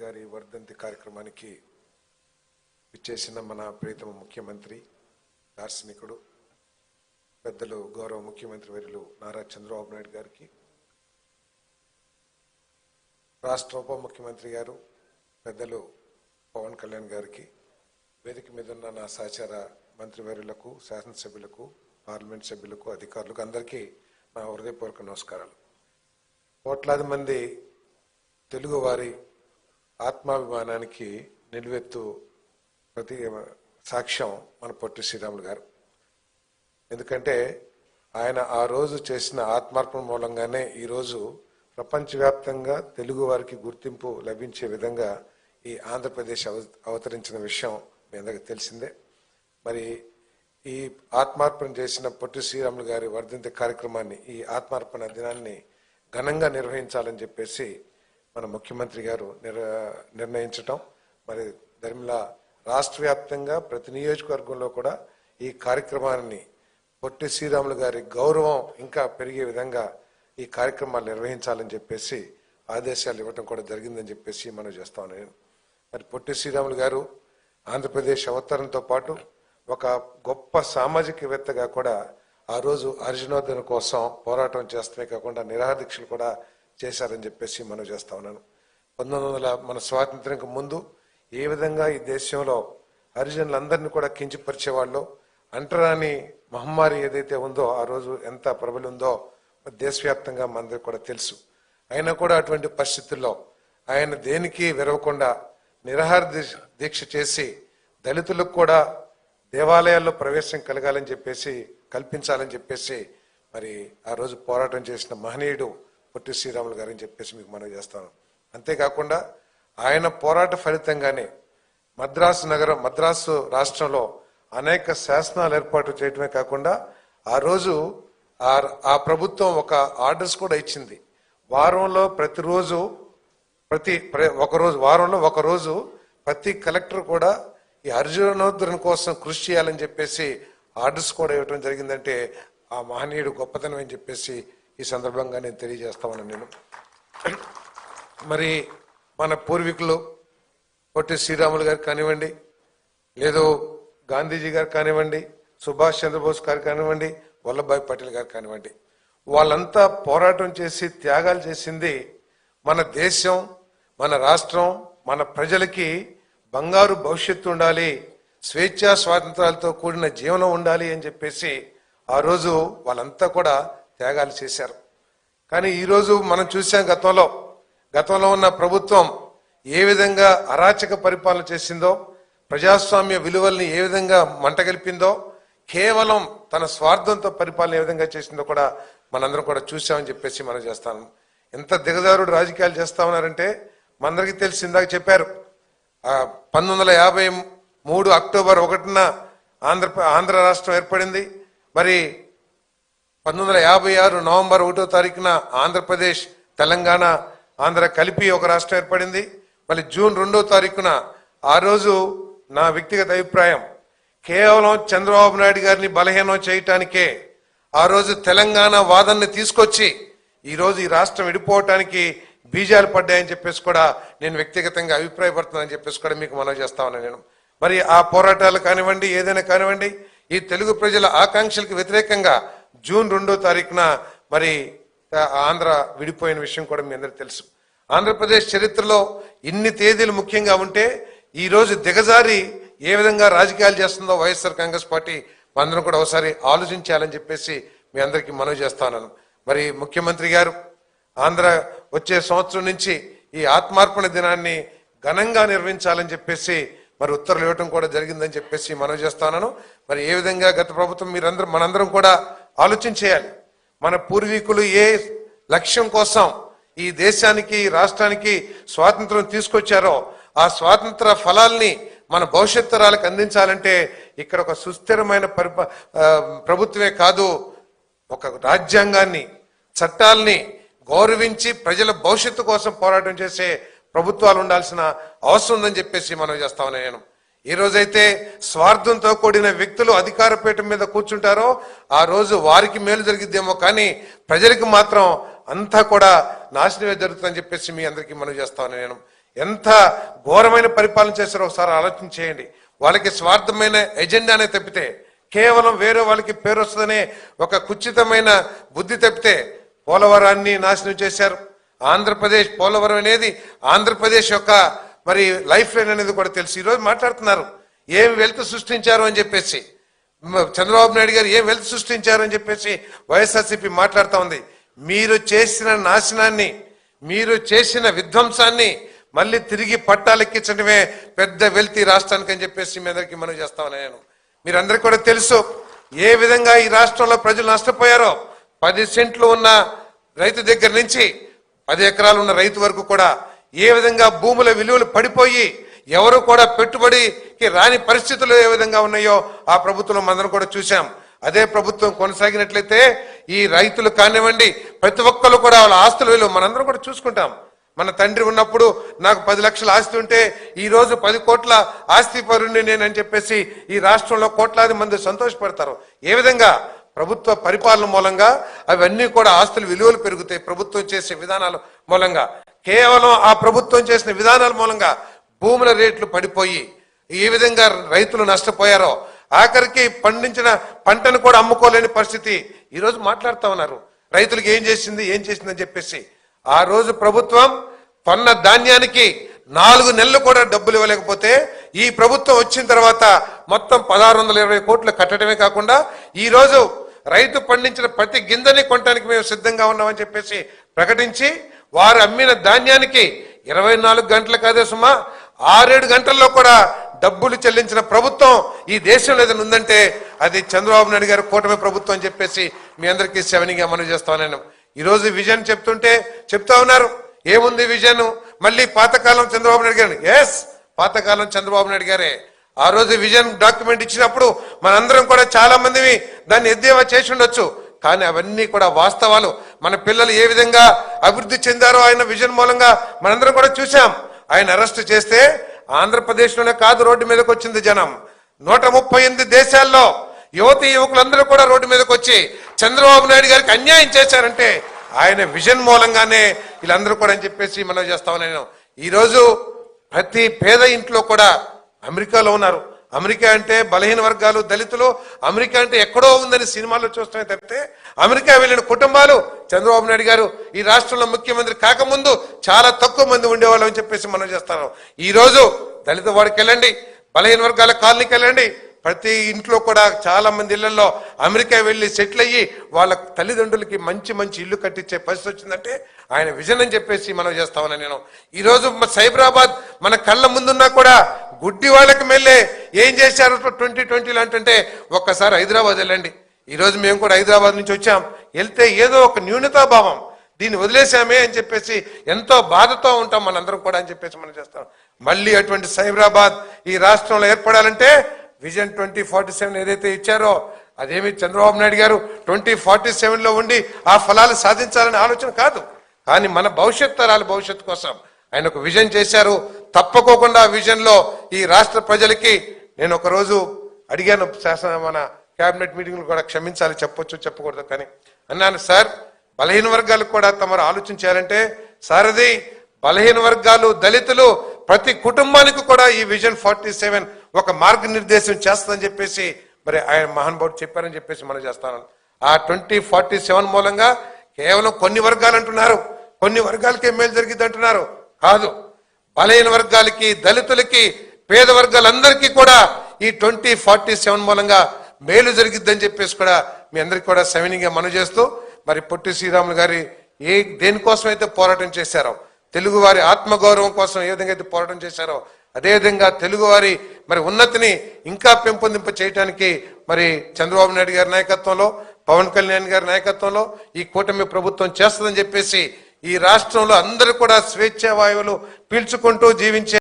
గారి వర్ధంతి కార్యక్రమానికి విచ్చేసిన మన ప్రియతమ ముఖ్యమంత్రి దార్శనికుడు పెద్దలు గౌరవ ముఖ్యమంత్రి వర్యులు నారా చంద్రబాబు నాయుడు గారికి, రాష్ట్ర ఉప ముఖ్యమంత్రి గారు పెద్దలు పవన్ కళ్యాణ్ గారికి, వేదిక మీద ఉన్న నా సహచార మంత్రివర్యులకు, శాసనసభ్యులకు, పార్లమెంట్ సభ్యులకు, అధికారులకు అందరికీ నా హృదయపూర్వక నమస్కారాలు. కోట్లాది మంది తెలుగువారి ఆత్మాభిమానానికి నిలువెత్తు ప్రతి సాక్ష్యం మన పొట్టి శ్రీరాములు గారు. ఎందుకంటే ఆయన ఆ రోజు చేసిన ఆత్మార్పణ మూలంగానే ఈరోజు ప్రపంచవ్యాప్తంగా తెలుగు వారికి గుర్తింపు లభించే విధంగా ఈ ఆంధ్రప్రదేశ్ అవతరించిన విషయం మీ అందరికీ తెలిసిందే. మరి ఈ ఆత్మార్పణ చేసిన పొట్టి శ్రీరాములు గారి వర్ధంతి కార్యక్రమాన్ని, ఈ ఆత్మార్పణ దినాన్ని ఘనంగా నిర్వహించాలని చెప్పేసి మన ముఖ్యమంత్రి గారు నిర్ణయించటం, మరి ధర్మిల రాష్ట్ర వ్యాప్తంగా ప్రతి నియోజకవర్గంలో కూడా ఈ కార్యక్రమాన్ని పొట్టి శ్రీరాములు గారి గౌరవం ఇంకా పెరిగే విధంగా ఈ కార్యక్రమాలు నిర్వహించాలని చెప్పేసి ఆదేశాలు ఇవ్వటం కూడా జరిగిందని చెప్పేసి మనం చేస్తా ఉన్నాను. మరి పొట్టి శ్రీరాములు గారు ఆంధ్రప్రదేశ్ అవతరణతో పాటు ఒక గొప్ప సామాజికవేత్తగా కూడా ఆ రోజు అర్జునోద్ధరణ కోసం పోరాటం చేస్తమే కాకుండా నిరాదీక్షలు కూడా చేశారని చెప్పేసి మనం చేస్తా ఉన్నాను. 1900 మన స్వాతంత్ర్యంకు ముందు ఏ విధంగా ఈ దేశంలో హరిజనులందరినీ కూడా కించపరిచేవాళ్ళు, అంటరాని మహమ్మారి ఏదైతే ఉందో ఆ రోజు ఎంత ప్రబలి ఉందో దేశవ్యాప్తంగా మనందరికీ కూడా తెలుసు. అయినా కూడా అటువంటి పరిస్థితుల్లో ఆయన దేనికి విరవకుండా నిరాహార దీక్ష చేసి దళితులకు కూడా దేవాలయాల్లో ప్రవేశం కల్పించాలని చెప్పేసి మరి ఆ రోజు పోరాటం చేసిన మహనీయుడు పొట్టి శ్రీరాములు గారని చెప్పేసి మీకు మనవి చేస్తాను. అంతేకాకుండా ఆయన పోరాట ఫలితంగానే మద్రాసు రాష్ట్రంలో అనేక శాసనాలు ఏర్పాటు చేయడమే కాకుండా ఆ రోజు ఆ ప్రభుత్వం ఒక ఆర్డర్స్ కూడా ఇచ్చింది. వారంలో ఒక రోజు ప్రతి కలెక్టర్ కూడా ఈ అర్జునోద్ధరణ కోసం కృషి చేయాలని చెప్పేసి ఆర్డర్స్ కూడా ఇవ్వడం జరిగిందంటే ఆ మహనీయుడు గొప్పతనం అని చెప్పేసి ఈ సందర్భంగా నేను తెలియజేస్తామని నేను. మరి మన పూర్వీకులు పొట్టి శ్రీరాములు గారు కానివ్వండి, లేదు గాంధీజీ గారు కానివ్వండి, సుభాష్ చంద్రబోస్ గారు కానివ్వండి, వల్లభాయ్ పటేల్ గారు కానివ్వండి, వాళ్ళంతా పోరాటం చేసి త్యాగాలు చేసింది మన దేశం, మన రాష్ట్రం, మన ప్రజలకి బంగారు భవిష్యత్తు ఉండాలి, స్వేచ్ఛా స్వాతంత్రాలతో కూడిన జీవనం ఉండాలి అని చెప్పేసి ఆ రోజు వాళ్ళంతా కూడా త్యాగాలు చేశారు. కానీ ఈరోజు మనం చూసాం గతంలో ఉన్న ప్రభుత్వం ఏ విధంగా అరాచక పరిపాలన చేసిందో, ప్రజాస్వామ్య విలువల్ని ఏ విధంగా మంటగలిపిందో, కేవలం తన స్వార్థంతో పరిపాలన ఏ విధంగా చేసిందో కూడా మనందరం కూడా చూసామని చెప్పేసి మనం చేస్తాను. ఎంత దిగజారుడు రాజకీయాలు చేస్తా ఉన్నారంటే మనందరికీ తెలిసి ఇందాక చెప్పారు, 1953 అక్టోబర్ 1న ఆంధ్ర రాష్ట్రం ఏర్పడింది. మరి 1956 నవంబర్ 1వ తారీఖున ఆంధ్రప్రదేశ్, తెలంగాణ, ఆంధ్ర కలిపి ఒక రాష్ట్రం ఏర్పడింది. మళ్ళీ జూన్ 2వ తారీఖున ఆ రోజు నా వ్యక్తిగత అభిప్రాయం కేవలం చంద్రబాబు నాయుడు గారిని బలహీనం చేయటానికే ఆ రోజు తెలంగాణ వాదనని తీసుకొచ్చి ఈ రోజు ఈ రాష్ట్రం విడిపోవటానికి బీజాలు పడ్డాయని చెప్పేసి కూడా నేను వ్యక్తిగతంగా అభిప్రాయపడుతున్నానని చెప్పేసి కూడా మీకు మనవి చేస్తా ఉన్నాను నేను. మరి ఆ పోరాటాలు కానివ్వండి, ఏదైనా కానివ్వండి, ఈ తెలుగు ప్రజల ఆకాంక్షలకు వ్యతిరేకంగా జూన్ 2వ తారీఖున మరి ఆంధ్ర విడిపోయిన విషయం కూడా మీ అందరికీ తెలుసు. ఆంధ్రప్రదేశ్ చరిత్రలో ఇన్ని తేదీలు ముఖ్యంగా ఉంటే ఈ రోజు దిగజారి ఏ విధంగా రాజకీయాలు చేస్తుందో వైఎస్ఆర్ కాంగ్రెస్ పార్టీ అందరం కూడా ఒకసారి ఆలోచించాలని చెప్పేసి మీ అందరికీ మనవి చేస్తాను. మరి ముఖ్యమంత్రి గారు ఆంధ్ర వచ్చే సంవత్సరం నుంచి ఈ ఆత్మార్పణ దినాన్ని ఘనంగా నిర్వహించాలని చెప్పేసి మరి ఉత్తర్వులు ఇవ్వటం కూడా జరిగిందని చెప్పేసి మనవి చేస్తాను. మరి ఏ విధంగా గత ప్రభుత్వం మనందరం కూడా ఆలోచించేయాలి. మన పూర్వీకులు ఏ లక్ష్యం కోసం ఈ దేశానికి, రాష్ట్రానికి స్వాతంత్రం తీసుకొచ్చారో ఆ స్వాతంత్ర ఫలాల్ని మన భవిష్యత్ తరాలకు అందించాలంటే ఇక్కడ ఒక సుస్థిరమైన ప్రభుత్వమే కాదు, ఒక రాజ్యాంగాన్ని, చట్టాలని గౌరవించి ప్రజల భవిష్యత్తు కోసం పోరాటం చేసే ప్రభుత్వాలు ఉండాల్సిన అవసరం ఉందని చెప్పేసి మనం చేస్తామని నేను. ఈ రోజైతే స్వార్థంతో కూడిన వ్యక్తులు అధికార పీఠం మీద కూర్చుంటారో ఆ రోజు వారికి మేలు జరిగిద్దేమో, కానీ ప్రజలకు మాత్రం అంతా కూడా నాశనమే జరుగుతుందని చెప్పేసి మీ అందరికీ మనం చేస్తామని నేను. ఎంత ఘోరమైన పరిపాలన చేశారో ఒకసారి ఆలోచన చేయండి. వాళ్ళకి స్వార్థమైన ఎజెండానే తప్పితే, కేవలం వేరే వాళ్ళకి పేరు వస్తుందనే ఒక కుచితమైన బుద్ధి తప్పితే పోలవరాన్ని నాశనం చేశారు. ఆంధ్రప్రదేశ్ పోలవరం అనేది ఆంధ్రప్రదేశ్ యొక్క మరి లైఫ్ లైన్ అనేది కూడా తెలుసు. ఈరోజు మాట్లాడుతున్నారు ఏం వెల్త్ సృష్టించారు అని చెప్పేసి, చంద్రబాబు నాయుడు గారు ఏం వెల్త్ సృష్టించారు అని చెప్పేసి వైఎస్ఆర్సీపీ మాట్లాడుతూ ఉంది. మీరు చేసిన నాశనాన్ని, మీరు చేసిన విధ్వంసాన్ని మళ్ళీ తిరిగి పట్టాలెక్కించడమే పెద్ద వెల్త్ రాష్ట్రానికి అని చెప్పేసి మీ అందరికీ మనం చేస్తామని నేను, మీరందరికీ కూడా తెలుసు ఏ విధంగా ఈ రాష్ట్రంలో ప్రజలు నష్టపోయారో. 10 సెంట్లు ఉన్న రైతు దగ్గర నుంచి 10 ఎకరాలు ఉన్న రైతు వరకు కూడా ఏ విధంగా భూముల విలువలు పడిపోయి ఎవరు కూడా పెట్టుబడికి రాని పరిస్థితులు ఏ విధంగా ఉన్నాయో ఆ ప్రభుత్వం మనం కూడా చూసాం. అదే ప్రభుత్వం కొనసాగినట్లయితే ఈ రైతులు కానివ్వండి, ప్రతి ఒక్కరు కూడా వాళ్ళ ఆస్తుల విలువ మనందరం కూడా చూసుకుంటాం. మన తండ్రి ఉన్నప్పుడు నాకు 10 లక్షల ఆస్తి ఉంటే ఈ రోజు 10 కోట్ల ఆస్తి పరుణ్ణి నేనని చెప్పేసి ఈ రాష్ట్రంలో కోట్లాది మంది సంతోషపడతారు. ఏ విధంగా ప్రభుత్వ పరిపాలన మూలంగా అవన్నీ కూడా ఆస్తుల విలువలు పెరుగుతాయి. ప్రభుత్వం చేసే విధానాల మూలంగా, కేవలం ఆ ప్రభుత్వం చేసిన విధానాల మూలంగా భూముల రేట్లు పడిపోయి ఏ విధంగా రైతులు నష్టపోయారో, ఆఖరికి పండించిన పంటను కూడా అమ్ముకోలేని పరిస్థితి ఈరోజు మాట్లాడుతూ ఉన్నారు. రైతులకు ఏం చేసిందని చెప్పేసి ఆ రోజు ప్రభుత్వం కొన్న ధాన్యానికి 4 నెలలు కూడా డబ్బులు ఇవ్వలేకపోతే ఈ ప్రభుత్వం వచ్చిన తర్వాత మొత్తం 1620 కోట్లు కట్టడమే కాకుండా ఈ రోజు రైతు పండించిన ప్రతి గింజని కొనడానికి మేము సిద్ధంగా ఉన్నామని చెప్పేసి ప్రకటించి వారు అమ్మిన ధాన్యానికి 24 గంటలు కాదే సుమా 6-7 గంటల్లో కూడా డబ్బులు చెల్లించిన ప్రభుత్వం ఈ దేశంలో ఏదైనా ఉందంటే అది చంద్రబాబు నాయుడు గారు కూటమి ప్రభుత్వం అని చెప్పేసి మీ అందరికీ సెవెనింగ్గా మనం చేస్తామని ఈరోజు విజన్ చెప్తా ఉన్నారు. ఏముంది విజన్? మళ్ళీ పాతకాలం చంద్రబాబు నాయుడు గారు. ఎస్, పాతకాలం చంద్రబాబు నాయుడు గారే. ఆ రోజు విజన్ డాక్యుమెంట్ ఇచ్చినప్పుడు మనందరం కూడా చాలా మంది దాన్ని ఎద్దేవా చేసి ఉండొచ్చు, కానీ అవన్నీ కూడా వాస్తవాలు. మన పిల్లలు ఏ విధంగా అభివృద్ధి చెందారో ఆయన విజన్ మూలంగా మనందరం కూడా చూసాం. ఆయన అరెస్ట్ చేస్తే ఆంధ్రప్రదేశ్లోనే కాదు రోడ్డు మీదకి వచ్చింది జనం. 138 దేశాల్లో యువకులందరూ కూడా రోడ్డు మీదకి వచ్చి చంద్రబాబు నాయుడు గారికి అన్యాయం చేశారంటే ఆయన విజన్ మూలంగానే వీళ్ళందరూ కూడా అని చెప్పేసి మనం చేస్తామని నేను. ఈరోజు ప్రతి పేద ఇంట్లో కూడా అమెరికాలో ఉన్నారు. అమెరికా అంటే బలహీన వర్గాలు, దళితులు, అమెరికా అంటే ఎక్కడో ఉందని సినిమాల్లో చూస్తూనే తప్పితే అమెరికా వెళ్ళిన కుటుంబాలు చంద్రబాబు నాయుడు గారు ఈ రాష్ట్రంలో ముఖ్యమంత్రి కాకముందు చాలా తక్కువ మంది ఉండేవాళ్ళు అని చెప్పేసి మనం చేస్తాను. ఈ రోజు దళిత వాడికి వెళ్ళండి, బలహీన వర్గాల కాలనీకి వెళ్ళండి, ప్రతి ఇంట్లో కూడా చాలా మంది ఇళ్లలో అమెరికా వెళ్ళి సెటిల్ అయ్యి వాళ్ళ తల్లిదండ్రులకి మంచి మంచి ఇల్లు కట్టించే పరిస్థితి వచ్చిందంటే ఆయన విజన్ అని చెప్పేసి మనం చేస్తామని నేను. ఈరోజు సైబరాబాద్ మన కళ్ళ ముందున్నా కూడా గుడ్డి వాళ్ళకి మెల్లే ఏం చేశారు 2020లో అంటే ఒక్కసారి హైదరాబాద్ వెళ్ళండి. ఈరోజు మేము కూడా హైదరాబాద్ నుంచి వచ్చాం. వెళ్తే ఏదో ఒక న్యూనతాభావం, దీన్ని వదిలేసామే అని చెప్పేసి ఎంతో బాధతో ఉంటాం మనందరం కూడా అని చెప్పేసి మనం చేస్తాం. మళ్ళీ అటువంటి సైబరాబాద్ ఈ రాష్ట్రంలో ఏర్పడాలంటే విజన్ 2047 ఏదైతే ఇచ్చారో అదేమి చంద్రబాబు నాయుడు గారు 2047లో ఉండి ఆ ఫలాలు సాధించాలనే ఆలోచన కాదు, కానీ మన భవిష్యత్తు కోసం ఆయన ఒక విజన్ చేశారు. తప్పకోకుండా ఆ విజన్ లో ఈ రాష్ట్ర ప్రజలకి నేను ఒక రోజు అడిగాను, మన కేబినెట్ మీటింగ్లు కూడా క్షమించాలి, చెప్పొచ్చు చెప్పకూడదు, కానీ అన్నాను సార్ బలహీన వర్గాలకు కూడా తమరు ఆలోచించారంటే సారథి బలహీన వర్గాలు, దళితులు ప్రతి కుటుంబానికి కూడా ఈ విజన్ 47 ఒక మార్గనిర్దేశం చేస్తుందని చెప్పేసి మరి ఆయన మహానుభావుడు చెప్పారని చెప్పేసి మనం చేస్తాను. ఆ 2047 మూలంగా కేవలం కొన్ని వర్గాలు అంటున్నారు, కొన్ని వర్గాలకి మేలు జరిగింది అంటున్నారు. కాదు, బలహీన వర్గాలకి, దళితులకి, పేద వర్గాలందరికీ కూడా ఈ 2047 మూలంగా మేలు జరిగిద్దని చెప్పేసి కూడా మీ అందరికీ కూడా సెవెనింగ్గా మనం చేస్తూ మరి పొట్టి శ్రీరాములు గారి దేనికోసం అయితే పోరాటం చేశారో, తెలుగు వారి ఆత్మగౌరవం కోసం ఏ విధంగా అయితే పోరాటం చేశారో అదేవిధంగా తెలుగువారి మరి ఉన్నతిని ఇంకా పెంపొందింప చేయడానికి మరి చంద్రబాబు నాయుడు గారి నాయకత్వంలో, పవన్ కళ్యాణ్ గారి నాయకత్వంలో ఈ కూటమి ప్రభుత్వం చేస్తుందని చెప్పేసి ఈ రాష్ట్రంలో అందరూ కూడా స్వేచ్ఛా వాయువులు పీల్చుకుంటూ జీవించే